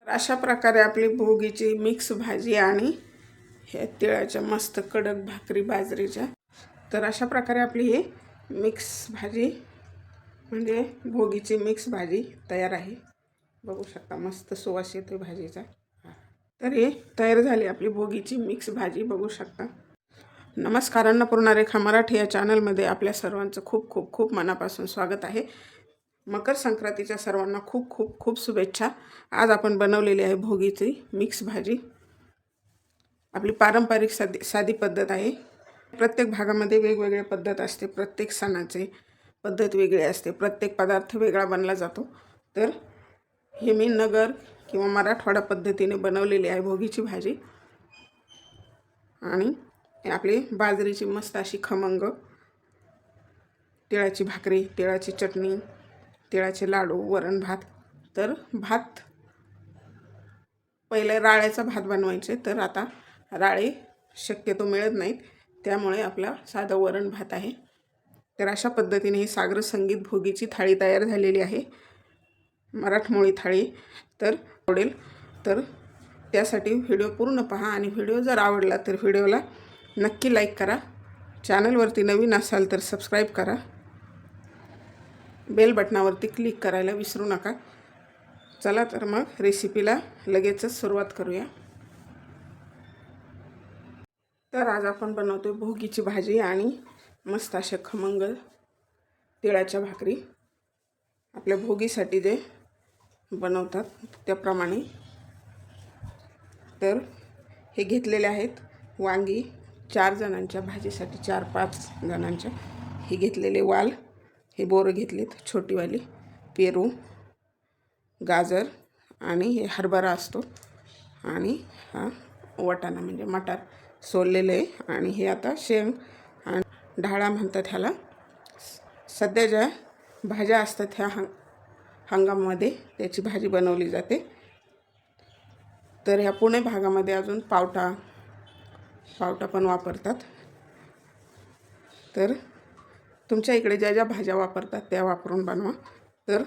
अशा प्रकारे आपली भोगीची मिक्स भाजी आणि हे तिळाच्या मस्त कडक भाकरी बाजरीच्या। तर अशा प्रकारे आपली ही मिक्स भाजी म्हणजे भोगीची मिक्स भाजी तयार आहे। बघू शकता मस्त सुवास येतो भाजीचा। तर हे तयार झाली आपली भोगीची मिक्स भाजी बघू शकता। नमस्कार, अन्नपूर्णा रेखा मराठी या चॅनलमध्ये आपल्या सर्वांचं खूप खूप खूप मनापासून स्वागत आहे। मकर संक्रांतीच्या सर्वांना खूप खूप खूप शुभेच्छा। आज आपण बनवलेली आहे भोगीची मिक्स भाजी। आपली पारंपरिक साधी पद्धत आहे। प्रत्येक भागामध्ये वेगवेगळी पद्धत असते, प्रत्येक सणाची पद्धत वेगळी असते, प्रत्येक पदार्थ वेगळा बनला जातो। तर हे मी नगर किंवा मराठवाडा पद्धतीने बनवलेली आहे भोगीची भाजी। आणि आपली बाजरीची मस्त अशी खमंग तिळाची भाकरी, तिळाची चटणी, तिळाचे लाडू, वरण भात। तर भात पहिले राळ्याचा भात बनवायचे, तर आता राळे शक्यतो मिळत नाहीत, त्यामुळे आपला साधा वरण भात आहे। तर अशा पद्धतीने ही सागर संगीत भोगीची थाळी तयार झालेली आहे, मराठमोळी थाळी। तर आवडेल तर त्यासाठी व्हिडिओ पूर्ण पहा आणि व्हिडिओ जर आवडला तर व्हिडिओला नक्की लाईक करा। चॅनलवरती नवीन असाल तर सबस्क्राईब करा, बेल बटनावरती क्लिक करायला विसरू नका। चला तर मग रेसिपीला लगेचच सुरुवात करूया। तर आज आपण बनवतोय भोगीची भाजी आणि मस्त अशा खमंग तिळाच्या भाकरी। आपल्या भोगीसाठी जे बनवतात त्याप्रमाणे। तर हे घेतलेले आहेत वांगी, 4 जणांच्या भाजीसाठी, 4-5 जणांच्या। हे घेतलेले वाल, हे बोरं घेतलेत छोटीवाली, पेरू, गाजर आणि हे हरभरा असतो, आणि हा वाटाणा म्हणजे मटार सोललेले आहे। आणि हे आता शेंग आणि ढाळा म्हणतात ह्याला। सध्या ज्या भाज्या असतात ह्या हंगामामध्ये त्याची भाजी बनवली जाते। तर ह्या पुणे भागामध्ये अजून पावटा पण वापरतात। तर तुमच्या इकडे ज्या ज्या भाज्या वापरतात त्या वापरून बनवा। तर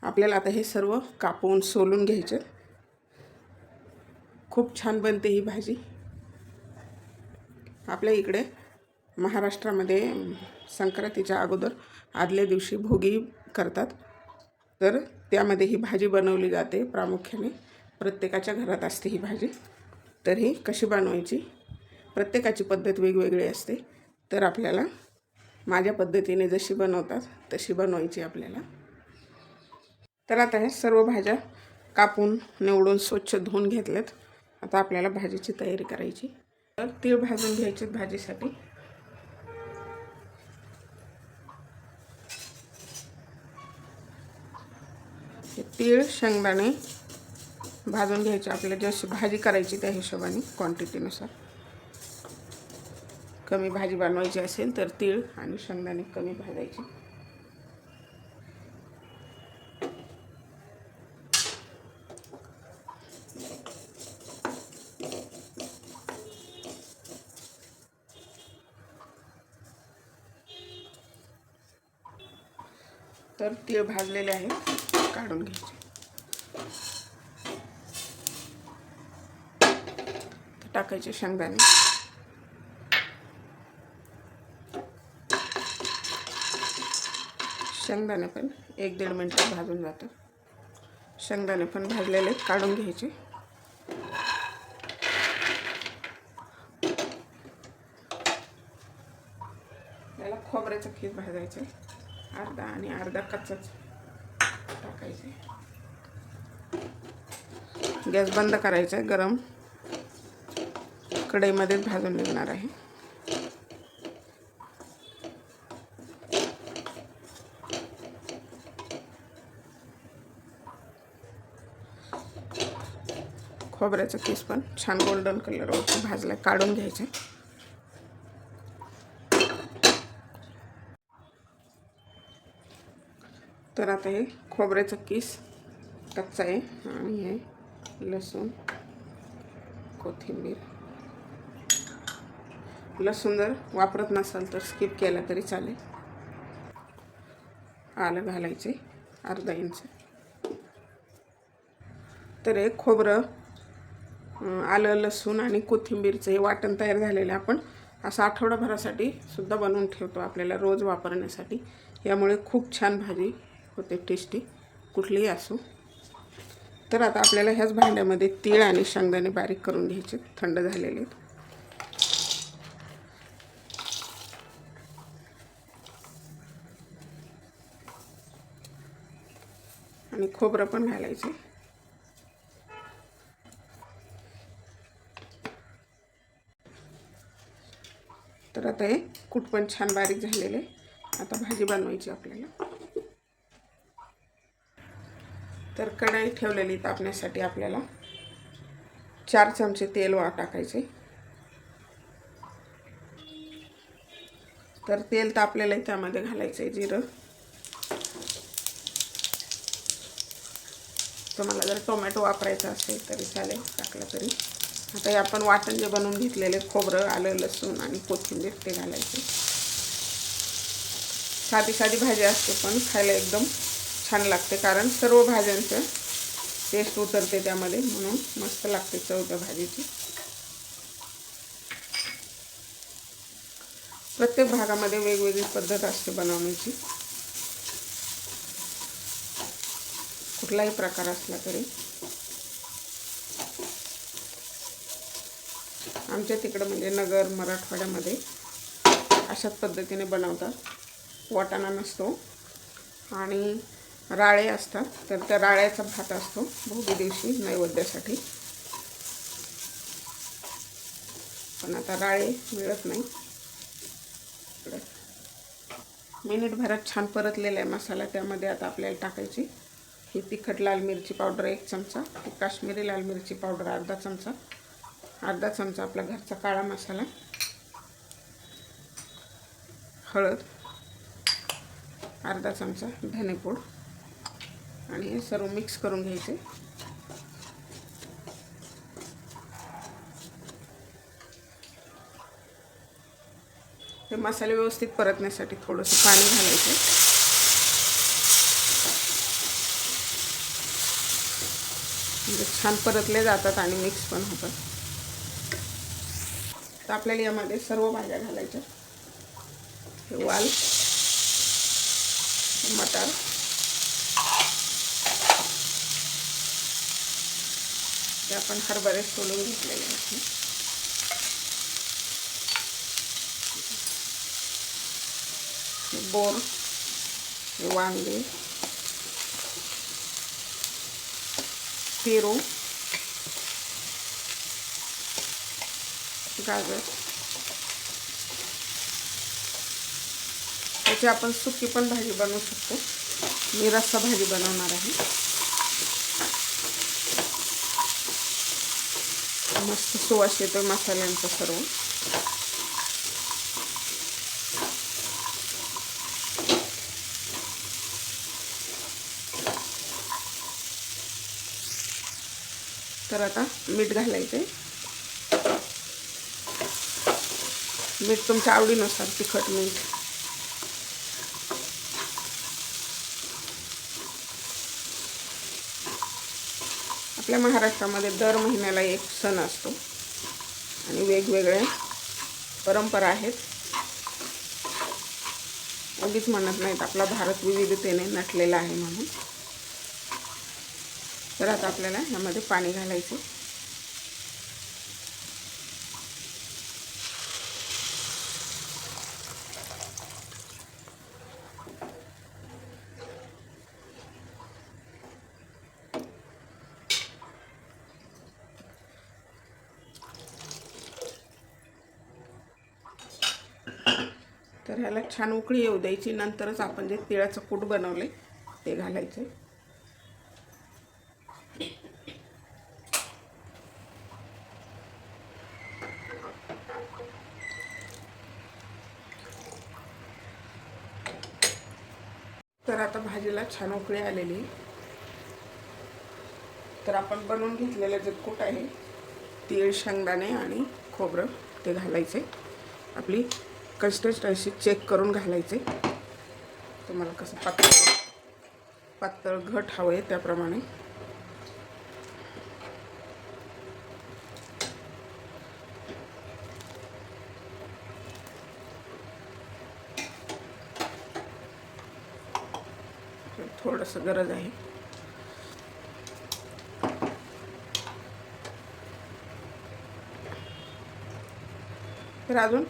आपल्याला आता हे सर्व कापून सोलून घ्यायचे। खूप छान बनते ही भाजी। आपल्या इकडे महाराष्ट्रामध्ये संक्रांतीच्या अगोदर आदल्या दिवशी भोगी करतात, तर त्यामध्ये ही भाजी बनवली जाते प्रामुख्याने। प्रत्येकाच्या घरात असते ही भाजी। तर ही कशी बनवायची, प्रत्येकाची पद्धत वेगवेगळी असते। तर आपल्याला माझ्या पद्धतीने जशी बनवतात तशी बनवायची आपल्याला। तर आता हे सर्व भाज्या कापून निवडून स्वच्छ धुवून घेतल्यात। आता आपल्याला भाजीची तयारी करायची। तर तीळ भाजून घ्यायचे भाजीसाठी। तीळ शेंगदाणे भाजून घ्यायचे, आपल्याला जशी भाजी करायची त्या हिशोबाने क्वांटिटीनुसार। कमी भाजी बनवायची असेल तर तीळ आणि शेंगदाणे कमी भाजायचे। तर तीळ भाजलेले आहे, काढून घ्यायचे। टाकायचे शेंगदाणे, शेंगदाणे पण 1-1.5 मिनिटात भाजून जातात। शेंगदाणे पण भाजलेले काढून घ्यायचे। त्याला खोबऱ्याचं खीस भाजायचं, अर्धा आणि अर्धा कच्चाच टाकायचे। गॅस बंद करायचा, गरम कढईमध्येच भाजून निघणार आहे। खोबऱ्याचा किस पण छान गोल्डन कलरवर भाजला, काढून घ्यायचे। तर आता हे खोबऱ्याचा किस कच्चा आहे, आणि हे लसूण, कोथिंबीर। लसूण जर वापरत नसाल तर स्किप केला तरी चालेल। आलं घालायचे 1/2 इंच। तर हे खोबरं, आलं, लसूण आणि कोथिंबीरचं हे वाटण तयार झालेलं आपण असं आठवडाभरासाठी सुद्धा बनवून ठेवतो आपल्याला रोज वापरण्यासाठी. यामुळे खूप छान भाजी होते, टेस्टी, कुठलीही असो. तर आता आपल्याला ह्याच भांड्यामध्ये तीळ आणि शेंगदाणे बारीक करून घ्यायचे, थंड झालेले. आणि खोबरं पण घालायचे. तर आता हे कूट पण छान बारीक झालेले. आता भाजी बनवायची आपल्याला. तर कढई ठेवलेली तापण्यासाठी आपल्याला 4 चमचे तेल टाकायचे. तर तेल तापलेलं आहे, त्यामध्ये घालायचं जिरं. तुम्हाला जर टोमॅटो वापरायचा असेल तरी चालेल, टाकलं तरी. आता हे आपण वाटण जे बनवून घेतलेले खोबरं, आलं, लसूण आणि कोथिंबीर ते घालायचे. साधी साधी भाजी असते पण खायला एकदम छान लागते, कारण सर्व भाज्यांचं टेस्ट उतरते त्यामध्ये, म्हणून मस्त लागते चव त्या भाजीची. प्रत्येक भागामध्ये वेगवेगळी पद्धत असते बनवण्याची, कुठलाही प्रकार असला तरी. आमच्या तिकडं म्हणजे नगर, मराठवाड्यामध्ये अशाच पद्धतीने बनवतात. वाटाणा नसतो आणि राळे असतात, तर त्या राळ्याचा भात असतो भोगी दिवशी नैवेद्यासाठी. पण आता राळे मिळत नाही. मिनिटभरात छान परतलेला आहे मसाला. त्यामध्ये आता आपल्याला टाकायची ही तिखट लाल मिरची पावडर 1 चमचा, ही काश्मीरी लाल मिरची पावडर अर्धा चमचा, अर्धा चमचा आपला घरचा काळा मसाला, हळद अर्धा चमचा, धनेपूड, आणि हे सर्व मिक्स करून घ्यायचे. हे मसाले व्यवस्थित परतण्यासाठी थोडंसं पाणी घालायचं. म्हणजे छान परतले जातात आणि मिक्स पण होतात. तर आपल्याला यामध्ये सर्व भाज्या घालायच्या. हे वाल, मटार, ते आपण हरभरे सोलून घेतलेले आहेत. बोर, वांगे, पेरू, गाजर. त्याची आपण सुकी पण भाजी बनवू शकतो. मी रस्सा भाजी बनवणार आहे. मस्त सुवास येतो मसाल्यांचा सर्व. तर आता मीठ घालायचे. मीठ तुमच्या आवडीनुसार, तिखट मीठ. आपल्या महाराष्ट्रामध्ये दर महिन्याला एक सण असतो आणि वेगवेगळ्या परंपरा आहेत. उगीच म्हणत नाहीत आपला भारत विविधतेने नटलेला आहे म्हणून. तर आता आपल्याला यामध्ये पाणी घालायचं. तर ह्याला छान उकळी येऊ द्यायची. नंतरच आपण जे तिळाचं कूट बनवले ते घालायचे. तर आता भाजीला छान उकळी आलेली. तर आपण बनवून घेतलेलं जे कूट आहे, तीळ, शेंगदाणे आणि खोबरं, ते घालायचे. आपली कन्सिस्टन्सी चेक करून घालायचे. तुम्हाला कसं पातळ घट हवं आहे त्याप्रमाणे. थोडंसं गरज आहे. तर अजून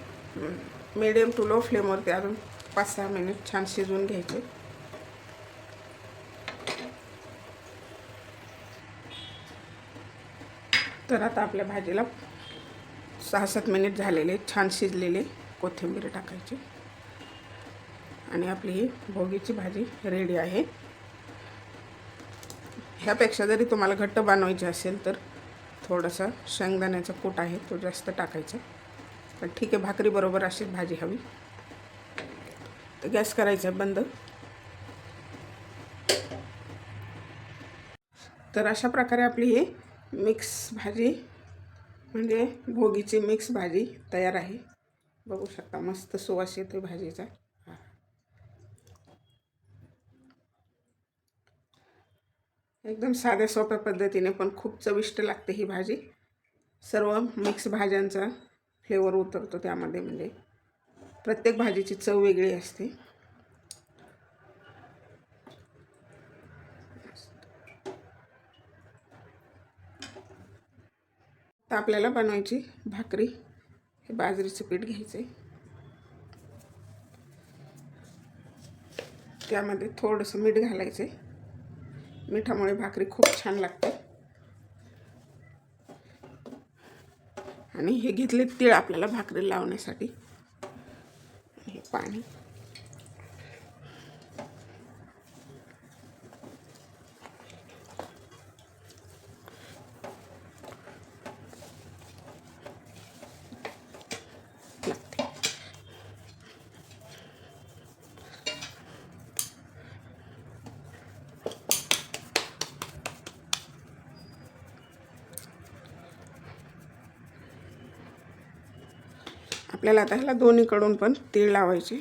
मीडियम टू लो फ्लेमवरती अजून 5-6 मिनिट छान शिजवून घ्यायचे. तर आता आपल्या भाजीला 6-7 मिनिट झालेले, छान शिजलेले. कोथिंबीर टाकायची आणि आपली ही भोगीची भाजी रेडी आहे. ह्यापेक्षा जरी तुम्हाला घट्ट बनवायची असेल तर थोडासा शेंगदाण्याचा कूट आहे तो जास्त टाकायचा. पण ठीक आहे, भाकरी बरोबर अशी भाजी हवी. तर गॅस करायचा बंद. तर अशा प्रकारे आपली ही मिक्स भाजी म्हणजे भोगीची मिक्स भाजी तयार आहे. बघू शकता मस्त सुवास येतो भाजीचा. एकदम साध्या सोप्या पद्धतीने पण खूप चविष्ट लागते ही भाजी. सर्व मिक्स भाज्यांचा फ्लेवर उतरतो त्यामध्ये, म्हणजे प्रत्येक भाजीची चव वेगळी असते. तर आपल्याला बनवायची भाकरी. हे बाजरीचं पीठ घ्यायचं, त्यामध्ये थोडंसं मीठ घालायचं. मिठामुळे भाकरी खूप छान लागते. आणि हे घेतले तीळ आपल्याला भाकरी लावण्यासाठी. हे पाणी लागते. आपल्याला आता ह्याला दोन्हीकडून पण तीळ लावायचे.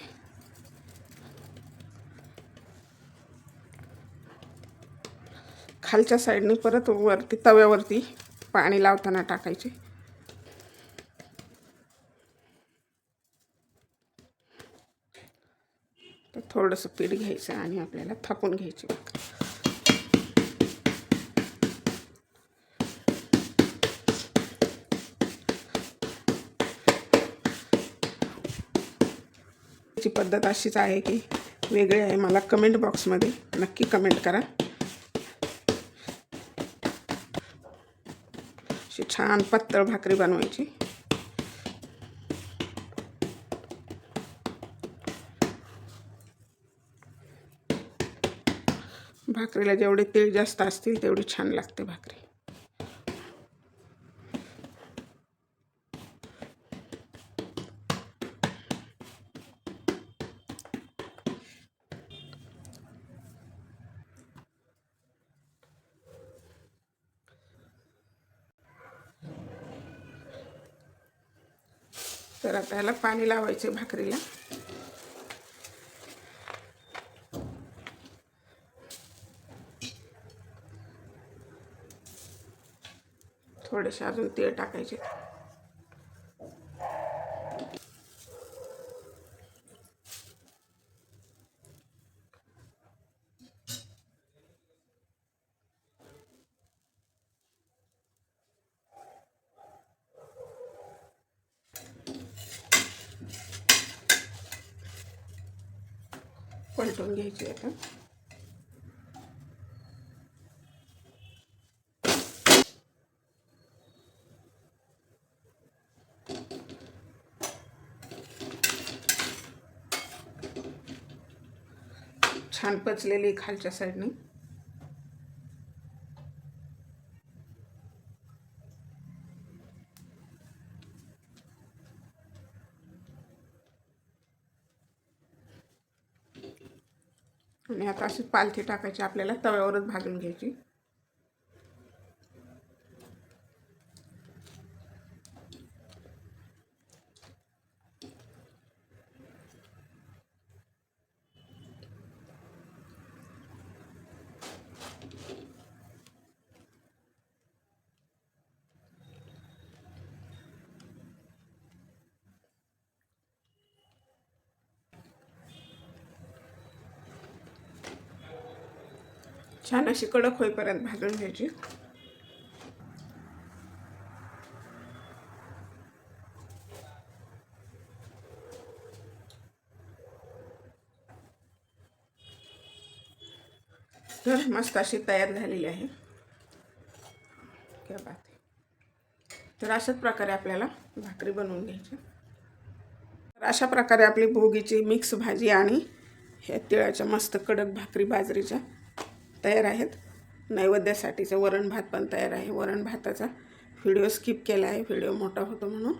खालच्या साईडने परत वरती तव्यावरती पाणी लावताना टाकायचे. तर थोडंसं पीठ घ्यायचं आणि आपल्याला थापून घ्यायची. ची पद्धत अशीच आहे की वेगळी आहे, मला कमेंट बॉक्समध्ये नक्की कमेंट करा. अशी छान पातळ भाकरी बनवायची. भाकरीला जेवढे तीळ जास्त असतील तेवढी छान लागते भाकरी. तर आता याला पाणी लावायचे भाकरीला. थोडेसे अजून तीळ टाकायचे. पलटून घ्यायची आता. छान पचलेली खालच्या साईडने. आणि आता अशी पालथी टाकायची, आपल्याला तव्यावरच भाजून घ्यायची. छान अशी कडक होईपर्यंत भाजून घ्यायची. तर मस्त अशी तयार झालेली आहे. क्या बात आहे. तर अशाच प्रकारे आपल्याला भाकरी बनवून घ्यायची. तर अशा प्रकारे आपली भोगीची मिक्स भाजी आणि ह्या तिळाच्या मस्त कडक भाकरी बाजरीच्या तयार आहेत. नैवेद्यासाठीचं वरण भात पण तयार आहे. वरण भाताचा व्हिडिओ स्किप केला आहे, व्हिडिओ मोठा होतो म्हणून.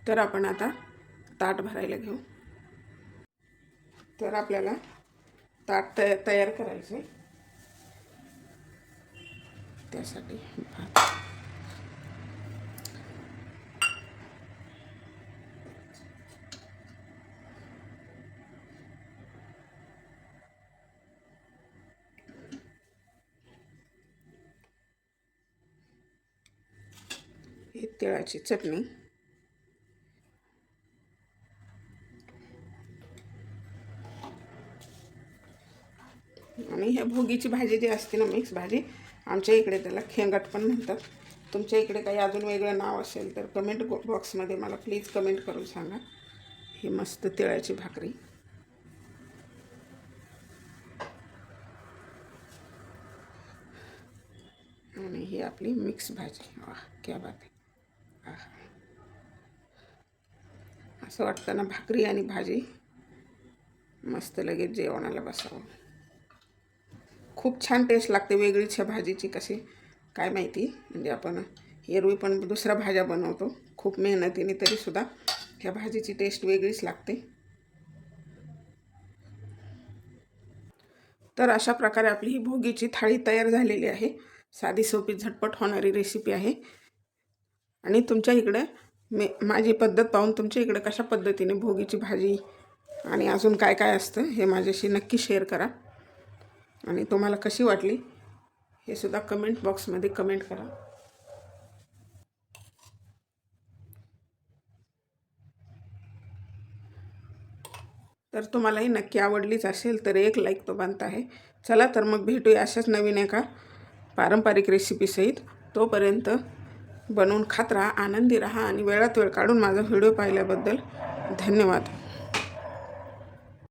तर आपण आता ताट भरायला घेऊ. तर आपल्याला ताट तयार करायचं आहे. त्यासाठी भात, ही तिळाची चटणी, आणि ह्या भोगीची भाजी जी असते ना, मिक्स भाजी, आमच्या इकडे त्याला खेंगट पण म्हणतात. तुमच्या इकडे काही अजून वेगळं नाव असेल तर कमेंट बॉक्समध्ये मला प्लीज कमेंट करून सांगा. ही मस्त तिळाची भाकरी, आणि ही आपली मिक्स भाजी. वाह क्या बात आहे. असं वाटतं ना भाकरी आणि भाजी मस्त लगेच जेवणाला बसावं. खूप छान टेस्ट लागते वेगळीच ह्या भाजीची. कशी काय माहिती, म्हणजे आपण एरवी पण दुसऱ्या भाज्या बनवतो खूप मेहनतीने, तरीसुद्धा ह्या भाजीची टेस्ट वेगळीच लागते. तर अशा प्रकारे आपली ही भोगीची थाळी तयार झालेली आहे. साधी सोपी झटपट होणारी रेसिपी आहे. आणि तुमच्या इकडे माझी पद्धत पाहून तुमच्या इकडे कशा पद्धतीने भोगीची भाजी आणि अजून काय काय असतं हे माझ्याशी नक्की शेअर करा. आणि तुम्हाला कशी वाटली हे सुद्धा कमेंट बॉक्समध्ये कमेंट करा. तर तुम्हालाही नक्की आवडलीच असेल तर एक लाईक तो बनता आहे. चला तर मग भेटूया अशाच नवीन एका पारंपरिक रेसिपीसहित. तोपर्यंत बनवून खात राहा, आनंदी राहा, आणि वेळात वेळ काढून माझा व्हिडिओ पाहिल्याबद्दल धन्यवाद.